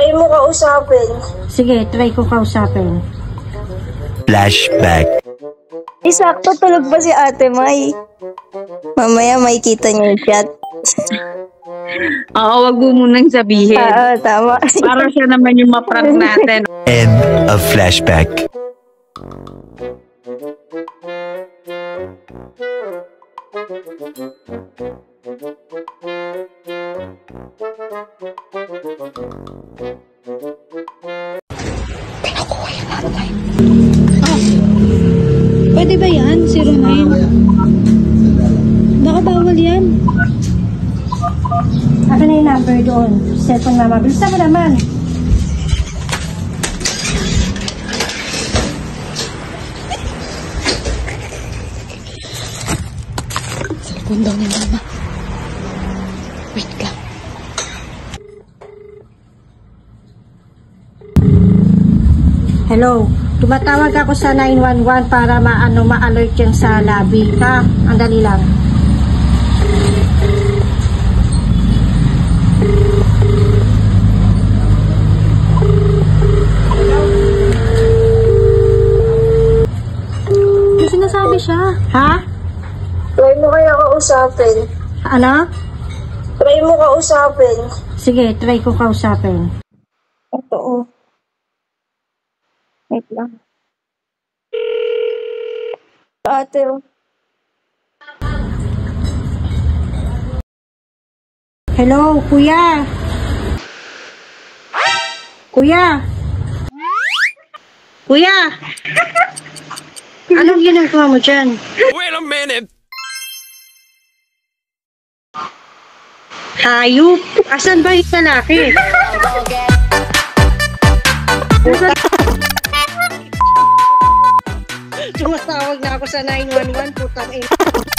Try mo kausapin. Sige, try ko kausapin. Flashback. Sakto tulog pa si Ate May. Mamaya may kita niya yung chat. Oo, wag mo munang sabihin. Oo, tama. Para siya naman yung maprank natin. End of flashback. Pwede ba yan? 09? Baka bawal yan. Ako na yung number doon. Cellphone mama. Bilisan mo naman. Cellphone daw ni mama. Wait lang. Hello. Tumatawag ako sa 911 para ma-alert yan sa lobby. Ha? Andali lang. May sinasabi siya. Ha? Try mo kaya kausapin. Ano? Try mo kausapin. Sige, try ko kausapin. Oo. Wait lang. Ate, Hello, kuya. Kuya. Kuya. Anong ginagawa mo dyan? Wait a minute. Hayop. Asan ba yung lalaki? Tumatawag na ako sa 911. Putang ina.